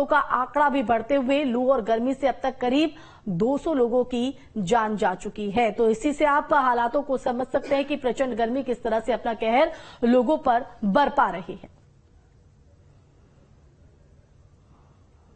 का आंकड़ा भी बढ़ते हुए लू और गर्मी से अब तक करीब 200 लोगों की जान जा चुकी है। तो इसी से आप हालातों को समझ सकते हैं कि प्रचंड गर्मी किस तरह से अपना कहर लोगों पर बरपा रही है।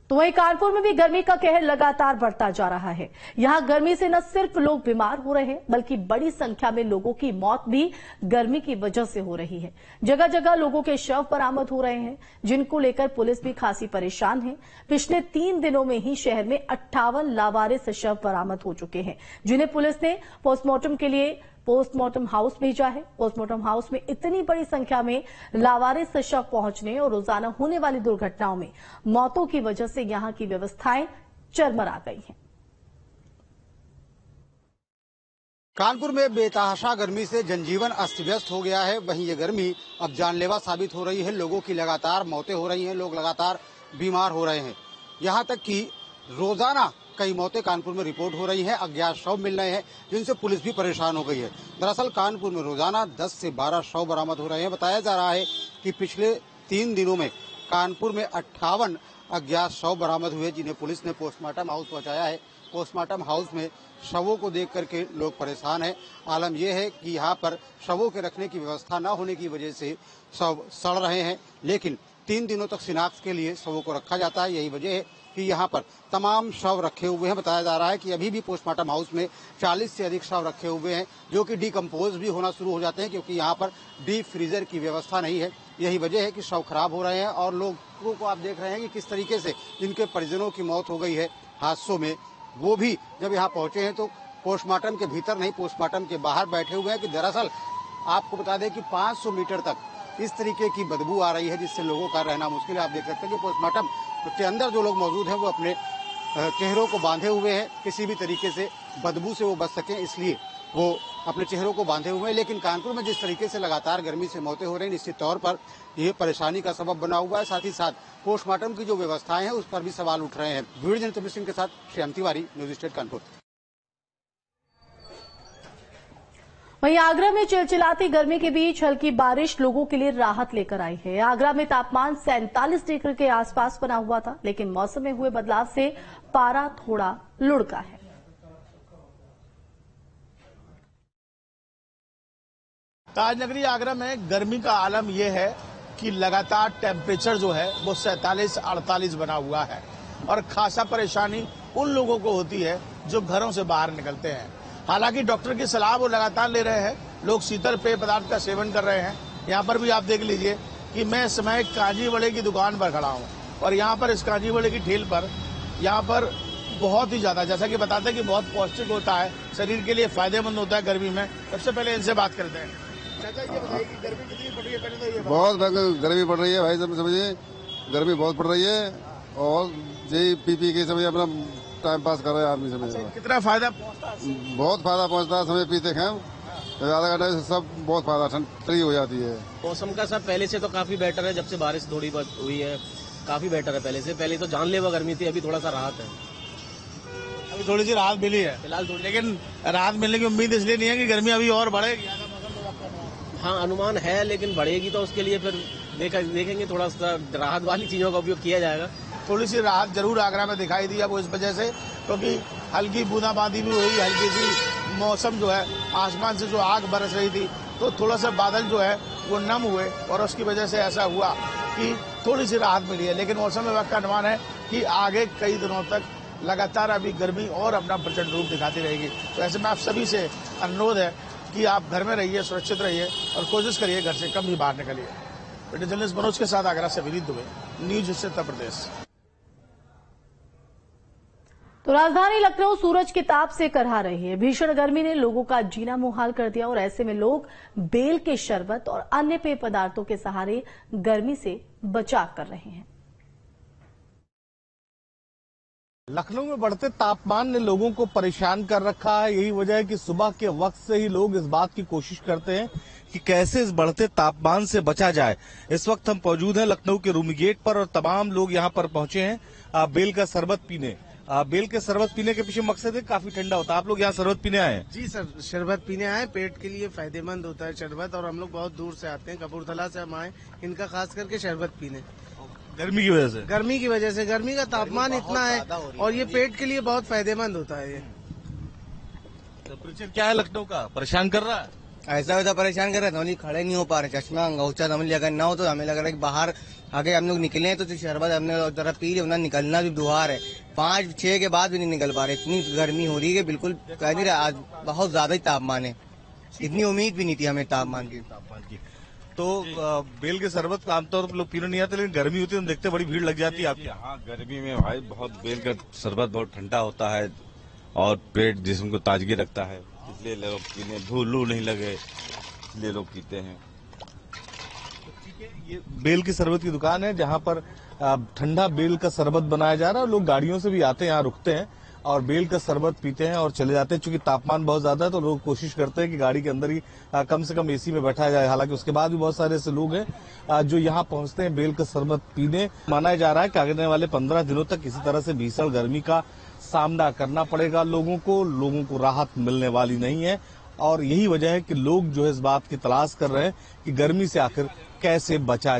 तो वहीं कानपुर में भी गर्मी का कहर लगातार बढ़ता जा रहा है। यहां गर्मी से न सिर्फ लोग बीमार हो रहे हैं, बल्कि बड़ी संख्या में लोगों की मौत भी गर्मी की वजह से हो रही है। जगह जगह लोगों के शव बरामद हो रहे हैं, जिनको लेकर पुलिस भी खासी परेशान है। पिछले 3 दिनों में ही शहर में 58 लावारिस शव बरामद हो चुके हैं, जिन्हें पुलिस ने पोस्टमार्टम के लिए पोस्टमार्टम हाउस भेजा है। पोस्टमार्टम हाउस में इतनी बड़ी संख्या में लावारिस शव पहुंचने और रोजाना होने वाली दुर्घटनाओं में मौतों की वजह से यहां की व्यवस्थाएं चरमरा गई हैं। कानपुर में बेतहाशा गर्मी से जनजीवन अस्त व्यस्त हो गया है। वहीं ये गर्मी अब जानलेवा साबित हो रही है। लोगों की लगातार मौतें हो रही हैं, लोग लगातार बीमार हो रहे हैं। यहाँ तक कि रोजाना कई मौतें कानपुर में रिपोर्ट हो रही हैं, अज्ञात शव मिल रहे हैं, जिनसे पुलिस भी परेशान हो गई है। दरअसल कानपुर में रोजाना 10 से 12 शव बरामद हो रहे हैं। बताया जा रहा है कि पिछले 3 दिनों में कानपुर में 58 अज्ञात शव बरामद हुए, जिन्हें पुलिस ने पोस्टमार्टम हाउस पहुंचाया है। पोस्टमार्टम हाउस में शवों को देख करके लोग परेशान हैं। आलम यह है कि यहाँ पर शवों के रखने की व्यवस्था न होने की वजह से शव सड़ रहे हैं, लेकिन 3 दिनों तक शिनाख्त के लिए शवों को रखा जाता है। यही वजह है कि यहाँ पर तमाम शव रखे हुए हैं। बताया जा रहा है कि अभी भी पोस्टमार्टम हाउस में 40 से अधिक शव रखे हुए हैं, जो कि डिकम्पोज भी होना शुरू हो जाते हैं, क्योंकि यहाँ पर डीप फ्रीजर की व्यवस्था नहीं है। यही वजह है कि शव खराब हो रहे हैं और लोगों को आप देख रहे हैं कि किस तरीके से जिनके परिजनों की मौत हो गई है हादसों में, वो भी जब यहाँ पहुंचे हैं तो पोस्टमार्टम के भीतर नहीं, पोस्टमार्टम के बाहर बैठे हुए हैं। कि दरअसल आपको बता दें कि 500 मीटर तक इस तरीके की बदबू आ रही है, जिससे लोगों का रहना मुश्किल है। आप देख सकते हैं कि पोस्टमार्टम के अंदर जो लोग मौजूद हैं वो अपने चेहरों को बांधे हुए हैं, किसी भी तरीके से बदबू से वो बच सकें, इसलिए वो अपने चेहरों को बांधे हुए हैं। लेकिन कानपुर में जिस तरीके से लगातार गर्मी से मौतें हो रही हैं, निश्चित तौर पर ये परेशानी का सबब बना हुआ है। साथ ही साथ पोस्टमार्टम की जो व्यवस्थाएं हैं उस पर भी सवाल उठ रहे हैं। वीडियो जर्नलिस्ट सिंह के साथ श्याम तिवारी, न्यूज स्टेट कानपुर। वहीं आगरा में चिलचिलाती गर्मी के बीच हल्की बारिश लोगों के लिए राहत लेकर आई है। आगरा में तापमान 47 डिग्री के आसपास बना हुआ था, लेकिन मौसम में हुए बदलाव से पारा थोड़ा लुढ़का है। ताजनगरी आगरा में गर्मी का आलम यह है कि लगातार टेम्परेचर जो है वो 47-48 बना हुआ है और खासा परेशानी उन लोगों को होती है जो घरों से बाहर निकलते हैं। हालांकि डॉक्टर की सलाह वो लगातार ले रहे हैं, लोग शीतल पेय पदार्थ का सेवन कर रहे हैं। यहाँ पर भी आप देख लीजिए कि मैं इस समय कांजी वड़े की दुकान पर खड़ा हूँ और यहाँ पर इस कांजी वड़े की ठेल पर यहाँ पर बहुत ही ज्यादा, जैसा कि बताते हैं कि बहुत पौष्टिक होता है, शरीर के लिए फायदेमंद होता है गर्मी में। सबसे पहले इनसे बात करते हैं। चाचा ये बताइए कि गर्मी कितनी पड़ रही है? पहले तो ये बहुत गर्मी पड़ रही है भाई, समझिए गर्मी बहुत पड़ रही है और यही पी के समझिए अपना टाइम पास कर रहे हैं आदमी। समझिए कितना फायदा पहुंचता है? बहुत फायदा पहुंचता है। समय पीते हैं आधा घंटे से सब बहुत फायदा ठंडी हो जाती है। मौसम का सब पहले से तो काफी बेटर है, जब से बारिश थोड़ी बहुत हुई है काफी बेटर है पहले से। पहले तो जानलेवा गर्मी थी, अभी थोड़ा सा राहत है। अभी थोड़ी सी राहत मिली है फिलहाल थोड़ी, लेकिन राहत मिलने की उम्मीद इसलिए नहीं है कि गर्मी अभी और बढ़ेगी। हाँ अनुमान है, लेकिन बढ़ेगी तो उसके लिए फिर देखेंगे, थोड़ा सा राहत वाली चीजों का उपयोग किया जाएगा। थोड़ी सी राहत जरूर आगरा में दिखाई दी है वो इस वजह से, क्योंकि हल्की बूंदाबांदी भी हुई, हल्की सी मौसम जो है आसमान से जो आग बरस रही थी तो थोड़ा सा बादल जो है वो नम हुए और उसकी वजह से ऐसा हुआ कि थोड़ी सी राहत मिली है। लेकिन मौसम विभाग का अनुमान है कि आगे कई दिनों तक लगातार अभी गर्मी और अपना प्रचंड रूप दिखाती रहेगी। तो ऐसे में आप सभी से अनुरोध है कि आप घर में रहिए, सुरक्षित रहिए और कोशिश करिए घर से कम ही बाहर निकलिए। वीडियो जर्नलिस्ट मनोज के साथ आगरा से विनीत दुबे, न्यूज उत्तर प्रदेश। तो राजधानी लखनऊ सूरज की ताप से करहा रही है। भीषण गर्मी ने लोगों का जीना मुहाल कर दिया और ऐसे में लोग बेल के शरबत और अन्य पेय पदार्थों के सहारे गर्मी से बचाव कर रहे हैं। लखनऊ में बढ़ते तापमान ने लोगों को परेशान कर रखा है। यही वजह है कि सुबह के वक्त से ही लोग इस बात की कोशिश करते हैं कि कैसे इस बढ़ते तापमान से बचा जाए। इस वक्त हम मौजूद हैं लखनऊ के रूमी गेट पर और तमाम लोग यहाँ पर पहुंचे हैं बेल का शरबत पीने। बेल के शरबत पीने के पीछे मकसद है काफी ठंडा होता है। आप लोग यहाँ शरबत पीने आए हैं? जी सर, शरबत पीने आए, पेट के लिए फायदेमंद होता है शरबत और हम लोग बहुत दूर से आते हैं, कपूरथला से हम आए इनका खास करके शरबत पीने। गर्मी की वजह से? गर्मी की वजह से, गर्मी का तापमान इतना है और ये पेट के लिए बहुत फायदेमंद होता है। ये टेम्परेचर क्या है लखनऊ का, परेशान कर रहा है? ऐसा वैसा परेशान कर रहे थे, खड़े नहीं हो पा रहे, चश्मा अंगूठा समझ अगर ना हो तो हमें लग रहा है कि बाहर आगे हम लोग निकले हैं तो शरबत हमने जरा पी लिया, निकलना भी दुहार है, 5-6 के बाद भी नहीं निकल पा रहे, इतनी गर्मी हो रही है, बिल्कुल कह नहीं रहा, आज बहुत ज्यादा ही तापमान है, इतनी उम्मीद भी नहीं थी हमें तापमान की। तो बेल के शरबत आमतौर पर लोग पीने नहीं आते, लेकिन गर्मी होती है, हम देखते बड़ी भीड़ लग जाती है आपके यहाँ। हाँ, गर्मी में भाई बहुत बेल का शरबत बहुत ठंडा होता है और पेट जिस्म को ताजगी रखता है, इसलिए लोग पीने, लू नहीं लगे इसलिए लोग पीते हैं। ये बेल की शरबत की दुकान है जहाँ पर ठंडा बेल का शरबत बनाया जा रहा है। लोग गाड़ियों से भी आते हैं, यहाँ रुकते हैं और बेल का शरबत पीते हैं और चले जाते हैं। चूंकि तापमान बहुत ज्यादा है तो लोग कोशिश करते हैं कि गाड़ी के अंदर ही कम से कम एसी में बैठा जाए। हालांकि उसके बाद भी बहुत सारे ऐसे लोग हैं जो यहाँ पहुंचते हैं बेल का शरबत पीने। माना जा रहा है कि आने वाले 15 दिनों तक किसी तरह से भीषण गर्मी का सामना करना पड़ेगा लोगों को राहत मिलने वाली नहीं है। और यही वजह है कि लोग जो है इस बात की तलाश कर रहे हैं कि गर्मी से आखिर कैसे बचा जाए।